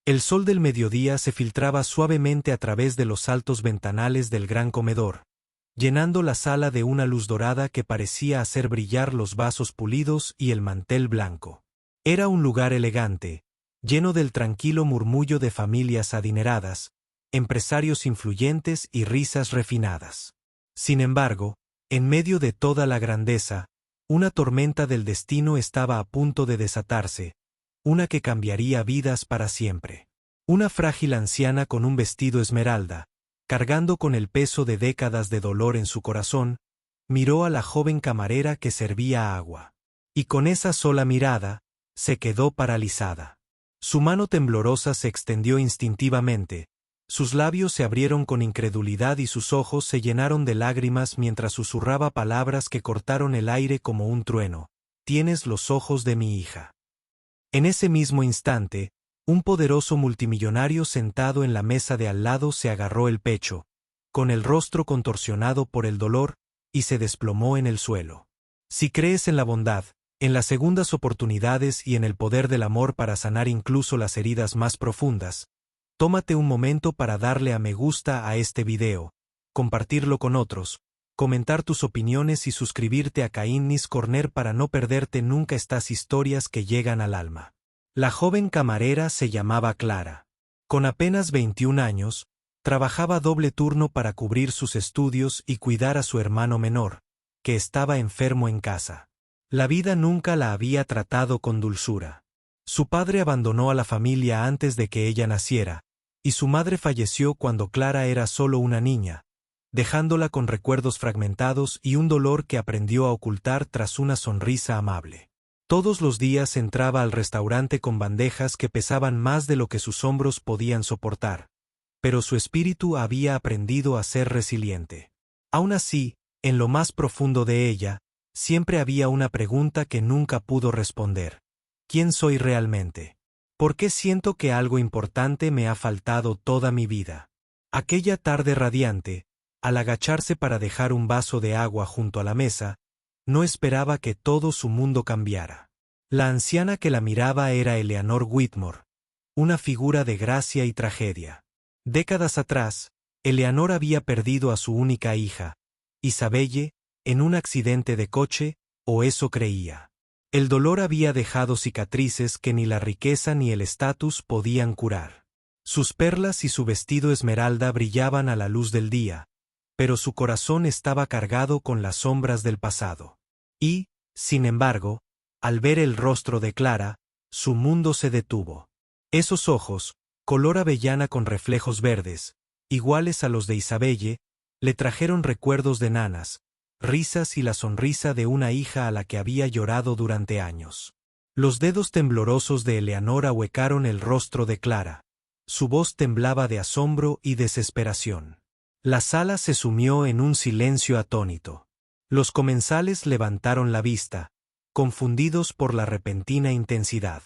El sol del mediodía se filtraba suavemente a través de los altos ventanales del gran comedor, llenando la sala de una luz dorada que parecía hacer brillar los vasos pulidos y el mantel blanco. Era un lugar elegante, lleno del tranquilo murmullo de familias adineradas, empresarios influyentes y risas refinadas. Sin embargo, en medio de toda la grandeza, una tormenta del destino estaba a punto de desatarse, una que cambiaría vidas para siempre. Una frágil anciana con un vestido esmeralda, cargando con el peso de décadas de dolor en su corazón, miró a la joven camarera que servía agua. Y con esa sola mirada, se quedó paralizada. Su mano temblorosa se extendió instintivamente, sus labios se abrieron con incredulidad y sus ojos se llenaron de lágrimas mientras susurraba palabras que cortaron el aire como un trueno. «Tienes los ojos de mi hija». En ese mismo instante, un poderoso multimillonario sentado en la mesa de al lado se agarró el pecho, con el rostro contorsionado por el dolor, y se desplomó en el suelo. Si crees en la bondad, en las segundas oportunidades y en el poder del amor para sanar incluso las heridas más profundas, tómate un momento para darle a me gusta a este video, compartirlo con otros, comentar tus opiniones y suscribirte a Kindness Corner para no perderte nunca estas historias que llegan al alma. La joven camarera se llamaba Clara. Con apenas 21 años, trabajaba doble turno para cubrir sus estudios y cuidar a su hermano menor, que estaba enfermo en casa. La vida nunca la había tratado con dulzura. Su padre abandonó a la familia antes de que ella naciera, y su madre falleció cuando Clara era solo una niña, dejándola con recuerdos fragmentados y un dolor que aprendió a ocultar tras una sonrisa amable. Todos los días entraba al restaurante con bandejas que pesaban más de lo que sus hombros podían soportar, pero su espíritu había aprendido a ser resiliente. Aún así, en lo más profundo de ella, siempre había una pregunta que nunca pudo responder. ¿Quién soy realmente? ¿Por qué siento que algo importante me ha faltado toda mi vida? Aquella tarde radiante, al agacharse para dejar un vaso de agua junto a la mesa, no esperaba que todo su mundo cambiara. La anciana que la miraba era Eleanor Whitmore, una figura de gracia y tragedia. Décadas atrás, Eleanor había perdido a su única hija, Isabelle, en un accidente de coche, o eso creía. El dolor había dejado cicatrices que ni la riqueza ni el estatus podían curar. Sus perlas y su vestido esmeralda brillaban a la luz del día, pero su corazón estaba cargado con las sombras del pasado. Y, sin embargo, al ver el rostro de Clara, su mundo se detuvo. Esos ojos, color avellana con reflejos verdes, iguales a los de Isabelle, le trajeron recuerdos de nanas, risas y la sonrisa de una hija a la que había llorado durante años. Los dedos temblorosos de Eleanor ahuecaron el rostro de Clara. Su voz temblaba de asombro y desesperación. La sala se sumió en un silencio atónito. Los comensales levantaron la vista, confundidos por la repentina intensidad.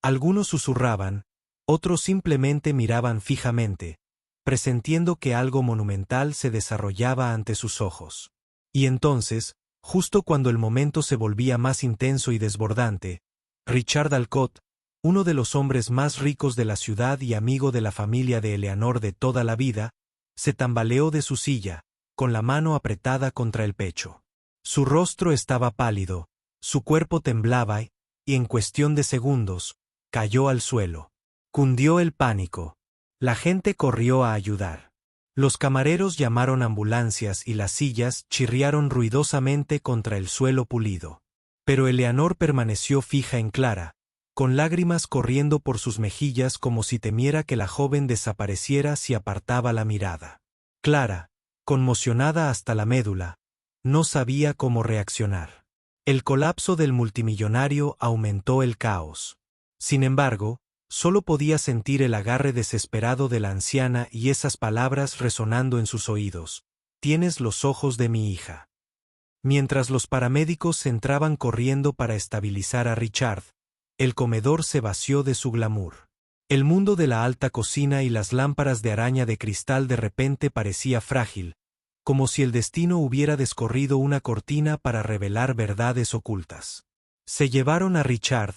Algunos susurraban, otros simplemente miraban fijamente, presintiendo que algo monumental se desarrollaba ante sus ojos. Y entonces, justo cuando el momento se volvía más intenso y desbordante, Richard Alcott, uno de los hombres más ricos de la ciudad y amigo de la familia de Eleanor de toda la vida, se tambaleó de su silla, con la mano apretada contra el pecho. Su rostro estaba pálido, su cuerpo temblaba y, en cuestión de segundos, cayó al suelo. Cundió el pánico. La gente corrió a ayudar. Los camareros llamaron ambulancias y las sillas chirriaron ruidosamente contra el suelo pulido. Pero Eleanor permaneció fija en Clara, con lágrimas corriendo por sus mejillas como si temiera que la joven desapareciera si apartaba la mirada. Clara, conmocionada hasta la médula, no sabía cómo reaccionar. El colapso del multimillonario aumentó el caos. Sin embargo, solo podía sentir el agarre desesperado de la anciana y esas palabras resonando en sus oídos. «Tienes los ojos de mi hija». Mientras los paramédicos entraban corriendo para estabilizar a Richard, el comedor se vació de su glamour. El mundo de la alta cocina y las lámparas de araña de cristal de repente parecía frágil, como si el destino hubiera descorrido una cortina para revelar verdades ocultas. Se llevaron a Richard,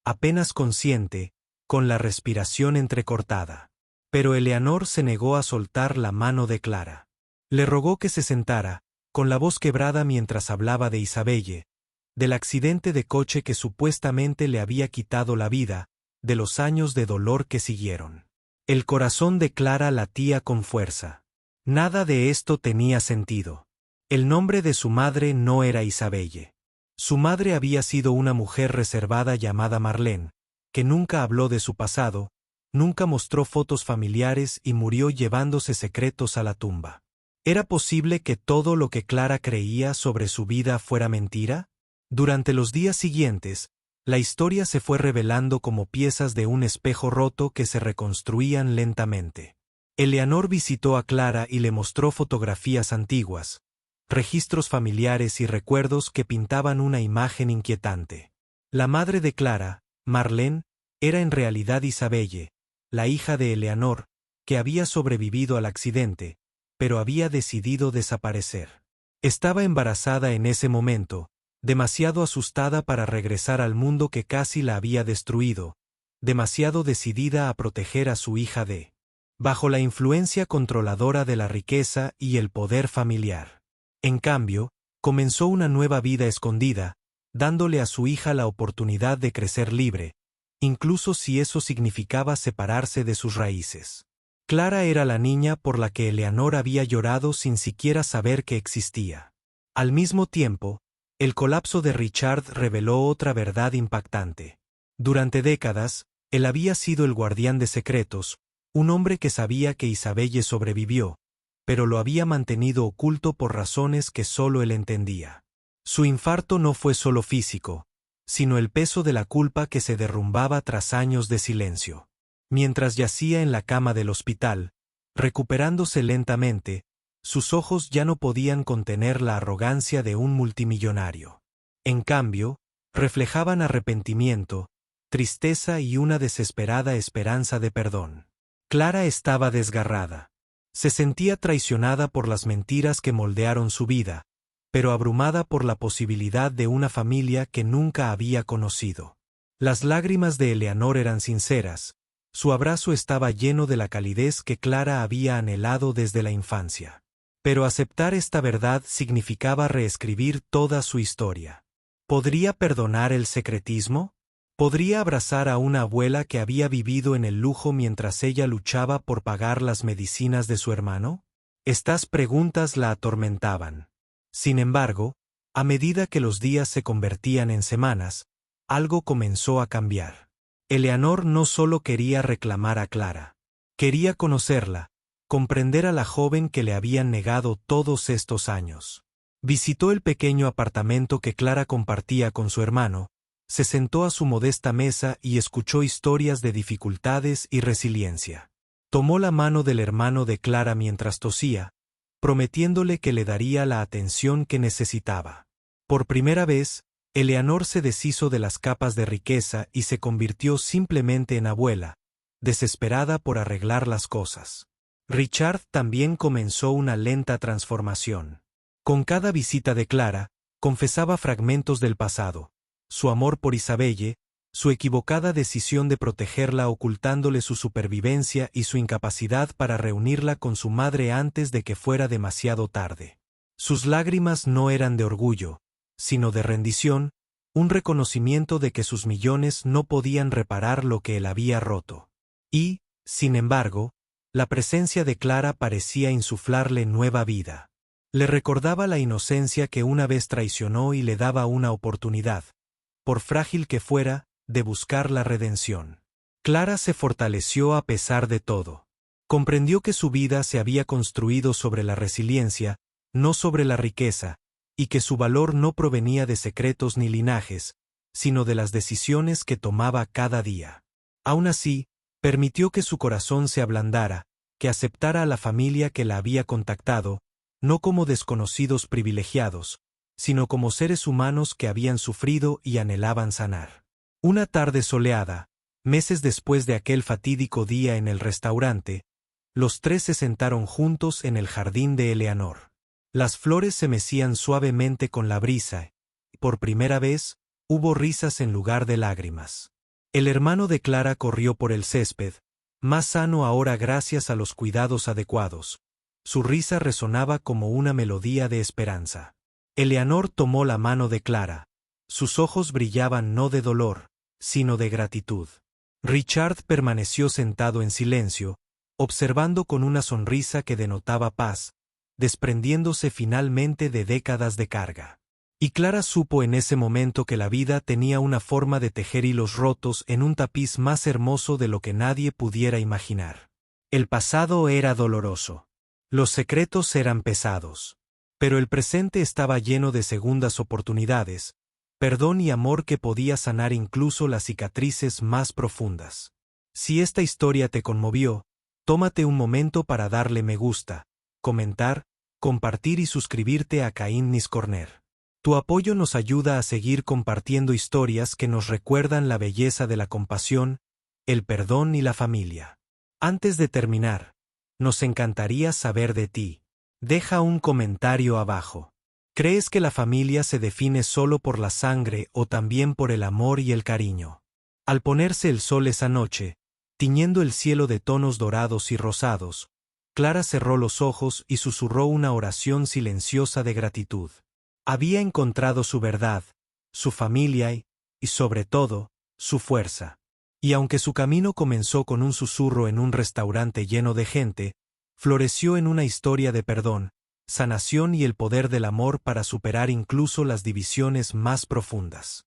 apenas consciente, con la respiración entrecortada. Pero Eleanor se negó a soltar la mano de Clara. Le rogó que se sentara, con la voz quebrada mientras hablaba de Isabelle, del accidente de coche que supuestamente le había quitado la vida, de los años de dolor que siguieron. El corazón de Clara latía con fuerza. Nada de esto tenía sentido. El nombre de su madre no era Isabelle. Su madre había sido una mujer reservada llamada Marlene, que nunca habló de su pasado, nunca mostró fotos familiares y murió llevándose secretos a la tumba. ¿Era posible que todo lo que Clara creía sobre su vida fuera mentira? Durante los días siguientes, la historia se fue revelando como piezas de un espejo roto que se reconstruían lentamente. Eleanor visitó a Clara y le mostró fotografías antiguas, registros familiares y recuerdos que pintaban una imagen inquietante. La madre de Clara, Marlene, era en realidad Isabelle, la hija de Eleanor, que había sobrevivido al accidente, pero había decidido desaparecer. Estaba embarazada en ese momento, demasiado asustada para regresar al mundo que casi la había destruido, demasiado decidida a proteger a su hija bajo la influencia controladora de la riqueza y el poder familiar. En cambio, comenzó una nueva vida escondida, dándole a su hija la oportunidad de crecer libre, incluso si eso significaba separarse de sus raíces. Clara era la niña por la que Eleanor había llorado sin siquiera saber que existía. Al mismo tiempo, el colapso de Richard reveló otra verdad impactante. Durante décadas, él había sido el guardián de secretos, un hombre que sabía que Isabelle sobrevivió, pero lo había mantenido oculto por razones que solo él entendía. Su infarto no fue solo físico, sino el peso de la culpa que se derrumbaba tras años de silencio. Mientras yacía en la cama del hospital, recuperándose lentamente, sus ojos ya no podían contener la arrogancia de un multimillonario. En cambio, reflejaban arrepentimiento, tristeza y una desesperada esperanza de perdón. Clara estaba desgarrada. Se sentía traicionada por las mentiras que moldearon su vida, pero abrumada por la posibilidad de una familia que nunca había conocido. Las lágrimas de Eleanor eran sinceras, su abrazo estaba lleno de la calidez que Clara había anhelado desde la infancia. Pero aceptar esta verdad significaba reescribir toda su historia. ¿Podría perdonar el secretismo? ¿Podría abrazar a una abuela que había vivido en el lujo mientras ella luchaba por pagar las medicinas de su hermano? Estas preguntas la atormentaban. Sin embargo, a medida que los días se convertían en semanas, algo comenzó a cambiar. Eleanor no solo quería reclamar a Clara. Quería conocerla, comprender a la joven que le habían negado todos estos años. Visitó el pequeño apartamento que Clara compartía con su hermano, se sentó a su modesta mesa y escuchó historias de dificultades y resiliencia. Tomó la mano del hermano de Clara mientras tosía, prometiéndole que le daría la atención que necesitaba. Por primera vez, Eleanor se deshizo de las capas de riqueza y se convirtió simplemente en abuela, desesperada por arreglar las cosas. Richard también comenzó una lenta transformación. Con cada visita de Clara, confesaba fragmentos del pasado, su amor por Isabelle, su equivocada decisión de protegerla ocultándole su supervivencia y su incapacidad para reunirla con su madre antes de que fuera demasiado tarde. Sus lágrimas no eran de orgullo, sino de rendición, un reconocimiento de que sus millones no podían reparar lo que él había roto. Y, sin embargo, la presencia de Clara parecía insuflarle nueva vida. Le recordaba la inocencia que una vez traicionó y le daba una oportunidad, por frágil que fuera, de buscar la redención. Clara se fortaleció a pesar de todo. Comprendió que su vida se había construido sobre la resiliencia, no sobre la riqueza, y que su valor no provenía de secretos ni linajes, sino de las decisiones que tomaba cada día. Aún así, permitió que su corazón se ablandara, que aceptara a la familia que la había contactado, no como desconocidos privilegiados, sino como seres humanos que habían sufrido y anhelaban sanar. Una tarde soleada, meses después de aquel fatídico día en el restaurante, los tres se sentaron juntos en el jardín de Eleanor. Las flores se mecían suavemente con la brisa, y por primera vez, hubo risas en lugar de lágrimas. El hermano de Clara corrió por el césped, más sano ahora gracias a los cuidados adecuados. Su risa resonaba como una melodía de esperanza. Eleanor tomó la mano de Clara. Sus ojos brillaban no de dolor, sino de gratitud. Richard permaneció sentado en silencio, observando con una sonrisa que denotaba paz, desprendiéndose finalmente de décadas de carga. Y Clara supo en ese momento que la vida tenía una forma de tejer hilos rotos en un tapiz más hermoso de lo que nadie pudiera imaginar. El pasado era doloroso. Los secretos eran pesados. Pero el presente estaba lleno de segundas oportunidades, perdón y amor que podía sanar incluso las cicatrices más profundas. Si esta historia te conmovió, tómate un momento para darle me gusta, comentar, compartir y suscribirte a Kindness Corner. Tu apoyo nos ayuda a seguir compartiendo historias que nos recuerdan la belleza de la compasión, el perdón y la familia. Antes de terminar, nos encantaría saber de ti. Deja un comentario abajo. ¿Crees que la familia se define solo por la sangre o también por el amor y el cariño? Al ponerse el sol esa noche, tiñendo el cielo de tonos dorados y rosados, Clara cerró los ojos y susurró una oración silenciosa de gratitud. Había encontrado su verdad, su familia y, sobre todo, su fuerza. Y aunque su camino comenzó con un susurro en un restaurante lleno de gente, floreció en una historia de perdón, sanación y el poder del amor para superar incluso las divisiones más profundas.